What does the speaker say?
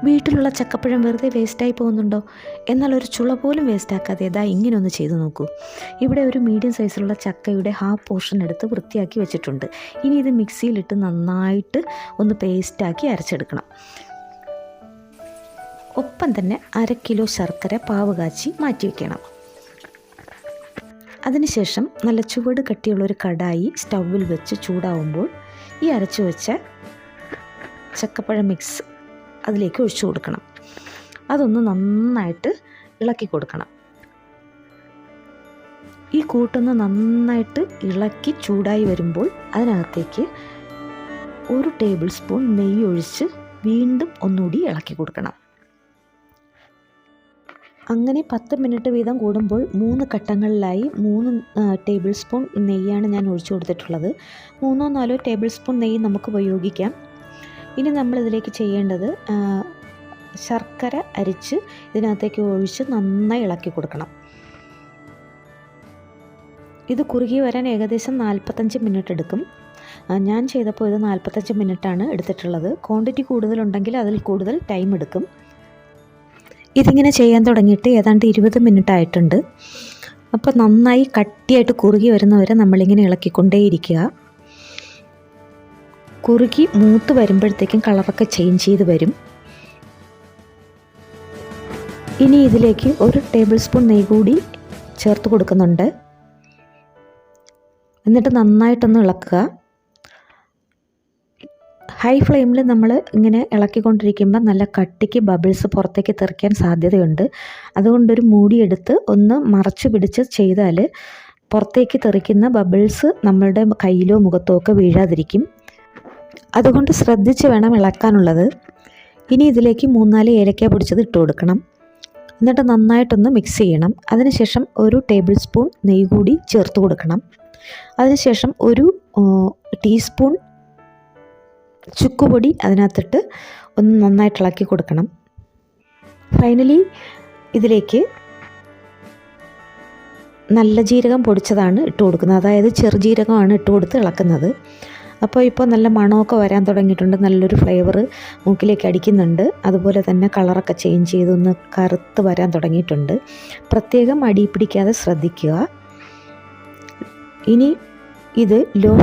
വീട്ടിലുള്ള ചക്കപ്പഴം വെറുതെ വേസ്റ്റായി പോകുന്നുണ്ടോ? എന്നാൽ ഒരു ചുള പോലും വേസ്റ്റാക്കാതെ ഇങ്ങനെ ഒന്ന് ചെയ്ത് നോക്കൂ. ഇവിടെ ഒരു മീഡിയം സൈസിലുള്ള ചക്കയുടെ ഹാഫ് പോർഷൻ എടുത്ത് വൃത്തിയാക്കി വെച്ചിട്ടുണ്ട്. ഇനി ഇത് മിക്സിയിലിട്ട് നന്നായിട്ട് ഒന്ന് പേസ്റ്റാക്കി അരച്ചെടുക്കണം. ഒപ്പം തന്നെ 1/2 കിലോ ശർക്കര പാവ് കാച്ചി മാറ്റി വയ്ക്കണം. അതിനുശേഷം നല്ല ചുവട് കട്ടിയുള്ളൊരു കടായി സ്റ്റൗവിൽ വെച്ച് ചൂടാവുമ്പോൾ ഈ അരച്ചു വെച്ച ചക്കപ്പഴ മിക്സ് അതിലേക്ക് ഒഴിച്ചു കൊടുക്കണം. അതൊന്ന് നന്നായിട്ട് ഇളക്കി കൊടുക്കണം. ഈ കൂട്ടൊന്ന് നന്നായിട്ട് ഇളക്കി ചൂടായി വരുമ്പോൾ അതിനകത്തേക്ക് 1 ടേബിൾ സ്പൂൺ നെയ്യ് ഒഴിച്ച് വീണ്ടും ഒന്നുകൂടി ഇളക്കി കൊടുക്കണം. അങ്ങനെ 10 മിനിറ്റ് വീതം കൂടുമ്പോൾ 3 ഘട്ടങ്ങളിലായി 3 ടേബിൾ സ്പൂൺ നെയ്യാണ് ഞാൻ ഒഴിച്ചു കൊടുത്തിട്ടുള്ളത്. 3-4 ടേബിൾ സ്പൂൺ നെയ്യ് നമുക്ക് ഉപയോഗിക്കാം. ഇനി നമ്മളിതിലേക്ക് ചെയ്യേണ്ടത് ശർക്കര അരിച്ച് ഇതിനകത്തേക്ക് ഒഴിച്ച് നന്നായി ഇളക്കി കൊടുക്കണം. ഇത് കുറുകി വരാൻ ഏകദേശം 45 മിനിറ്റ് എടുക്കും. ഞാൻ ചെയ്തപ്പോൾ ഇത് 45 മിനിറ്റാണ് എടുത്തിട്ടുള്ളത്. ക്വാണ്ടിറ്റി കൂടുതലുണ്ടെങ്കിൽ അതിൽ കൂടുതൽ ടൈം എടുക്കും. ഇതിങ്ങനെ ചെയ്യാൻ തുടങ്ങിയിട്ട് ഏതാണ്ട് 20 മിനിറ്റ് ആയിട്ടുണ്ട്. അപ്പോൾ നന്നായി കട്ടിയായിട്ട് കുറുകി വരുന്നവരെ നമ്മളിങ്ങനെ ഇളക്കിക്കൊണ്ടേയിരിക്കുക. കുറുകി മൂത്ത് വരുമ്പോഴത്തേക്കും കളറൊക്കെ ചേഞ്ച് ചെയ്ത് വരും. ഇനി ഇതിലേക്ക് 1 ടേബിൾ സ്പൂൺ നെയ്യ് കൂടി ചേർത്ത് കൊടുക്കുന്നുണ്ട്. എന്നിട്ട് നന്നായിട്ടൊന്ന് ഇളക്കുക. ഹൈ ഫ്ലെയിമിൽ നമ്മൾ ഇങ്ങനെ ഇളക്കിക്കൊണ്ടിരിക്കുമ്പോൾ നല്ല കട്ടിക്ക് ബബിൾസ് പുറത്തേക്ക് തെറിക്കാൻ സാധ്യതയുണ്ട്. അതുകൊണ്ടൊരു മൂടിയെടുത്ത് ഒന്ന് മറച്ചു പിടിച്ച് ചെയ്താൽ പുറത്തേക്ക് തെറിക്കുന്ന ബബിൾസ് നമ്മളുടെ കയ്യിലോ മുഖത്തോ ഒക്കെ വീഴാതിരിക്കും. അതുകൊണ്ട് ശ്രദ്ധിച്ച് വേണം ഇളക്കാനുള്ളത്. ഇനി ഇതിലേക്ക് 3-4 ഏലക്ക പൊടിച്ചത് ഇട്ട് കൊടുക്കണം. എന്നിട്ട് നന്നായിട്ടൊന്ന് മിക്സ് ചെയ്യണം. അതിനുശേഷം 1 ടേബിൾ സ്പൂൺ നെയ്യ് കൂടി ചേർത്ത് കൊടുക്കണം. അതിനുശേഷം 1 ടീസ്പൂൺ ചുക്കുപൊടി അതിനകത്തിട്ട് ഒന്ന് നന്നായിട്ട് ഇളക്കി കൊടുക്കണം. ഫൈനലി ഇതിലേക്ക് നല്ല ജീരകം പൊടിച്ചതാണ് ഇട്ട് കൊടുക്കുന്നത്. അതായത് ചെറുജീരകമാണ് ഇട്ട് കൊടുത്ത് ഇളക്കുന്നത്. അപ്പോൾ ഇപ്പോൾ നല്ല മണമൊക്കെ വരാൻ തുടങ്ങിയിട്ടുണ്ട്. നല്ലൊരു ഫ്ലേവർ മൂക്കിലേക്ക് അടിക്കുന്നുണ്ട്. അതുപോലെ തന്നെ കളറൊക്കെ ചേഞ്ച് ചെയ്തൊന്ന് കറുത്ത് വരാൻ തുടങ്ങിയിട്ടുണ്ട്. പ്രത്യേകം അടി പിടിക്കാതെ ശ്രദ്ധിക്കുക. ഇനി ഇത് ലോ